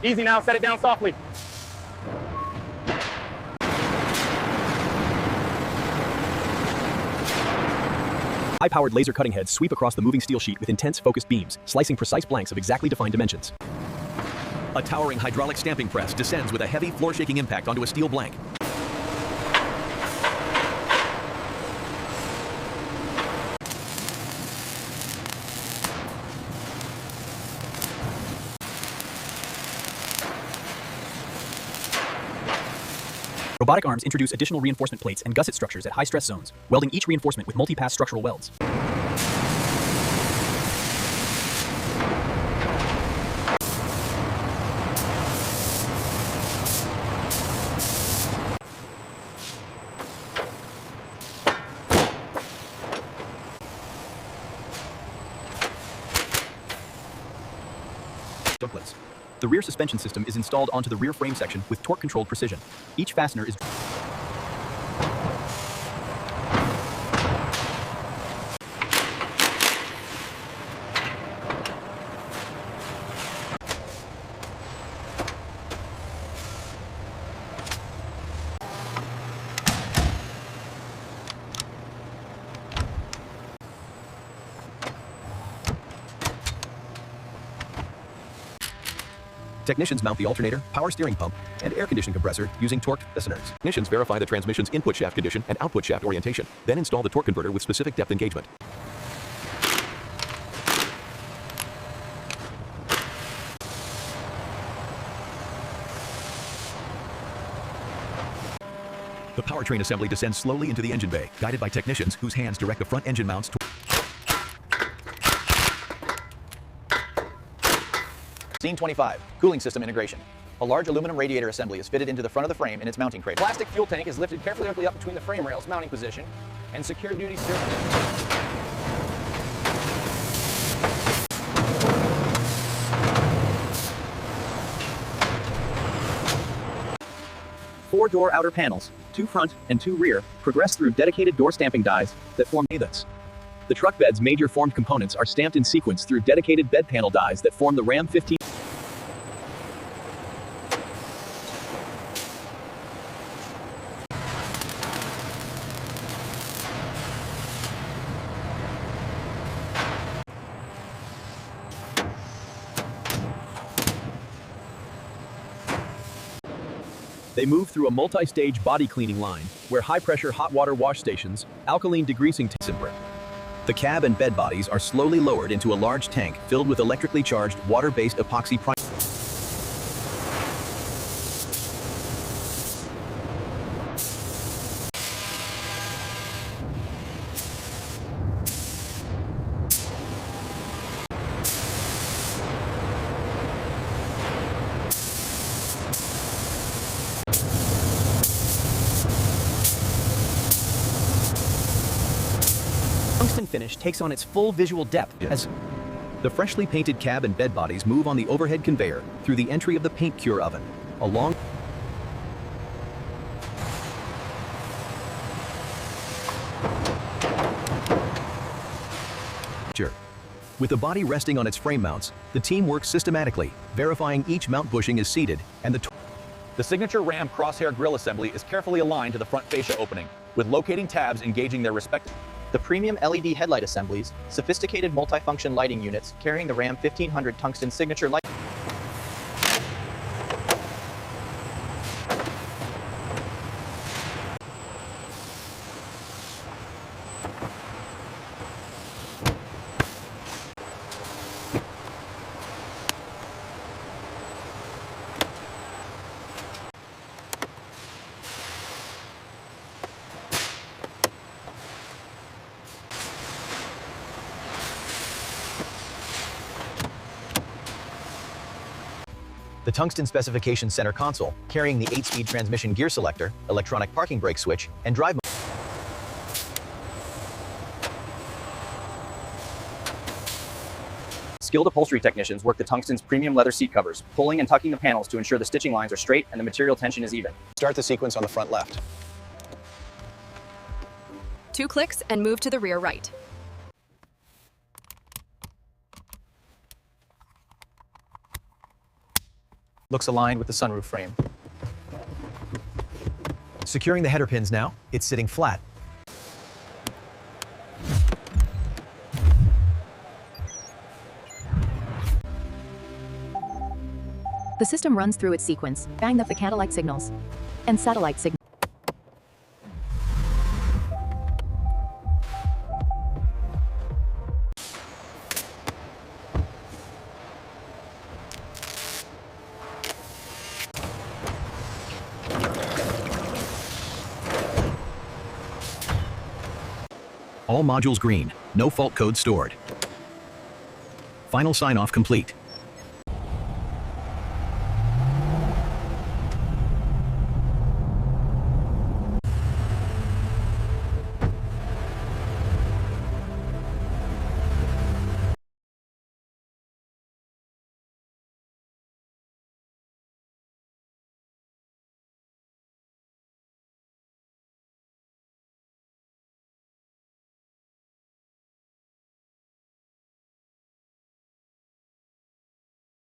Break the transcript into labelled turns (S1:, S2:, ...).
S1: Easy now, set it down softly.
S2: High-powered laser cutting heads sweep across the moving steel sheet with intense focused beams, slicing precise blanks of exactly defined dimensions. A towering hydraulic stamping press descends with a heavy, floor-shaking impact onto a steel blank. Robotic arms introduce additional reinforcement plates and gusset structures at high-stress zones, welding each reinforcement with multi-pass structural welds. The rear suspension system is installed onto the rear frame section with torque-controlled precision. Each fastener is Technicians mount the alternator, power steering pump, and air conditioning compressor using torqued fasteners. Technicians verify the transmission's input shaft condition and output shaft orientation, then install the torque converter with specific depth engagement. The powertrain assembly descends slowly into the engine bay, guided by technicians whose hands direct the front engine mounts toward.
S3: Scene 25, cooling system integration. A large aluminum radiator assembly is fitted into the front of the frame in its mounting cradle.
S1: Plastic fuel tank is lifted carefully up between the frame rails mounting position and secure duty steering.
S2: 4-door outer panels, 2 front and 2 rear, progress through dedicated door stamping dies that form this. The truck bed's major formed components are stamped in sequence through dedicated bed panel dies that form the Ram 15. They move through a multi-stage body cleaning line, where high-pressure hot water wash stations, alkaline degreasing tanks. The cab and bed bodies are slowly lowered into a large tank filled with electrically charged water-based epoxy primer. Tungsten finish takes on its full visual depth as the freshly painted cab and bed bodies move on the overhead conveyor through the entry of the paint cure oven. Along with the body resting on its frame mounts, the team works systematically, verifying each mount bushing is seated and
S3: The signature Ram crosshair grille assembly is carefully aligned to the front fascia opening, with locating tabs engaging their respective. The premium LED headlight assemblies, sophisticated multifunction lighting units carrying the Ram 1500 tungsten signature light. The Tungsten Specification Center console, carrying the 8-speed transmission gear selector, electronic parking brake switch, and drive.
S1: Skilled upholstery technicians work the Tungsten's premium leather seat covers, pulling and tucking the panels to ensure the stitching lines are straight and the material tension is even.
S3: Start the sequence on the front left.
S4: 2 clicks and move to the rear right.
S3: Looks aligned with the sunroof frame.
S2: Securing the header pins now, it's sitting flat.
S5: The system runs through its sequence, banging up the Cadillac signals and satellite signals.
S2: All modules green, no fault code stored. Final sign-off complete.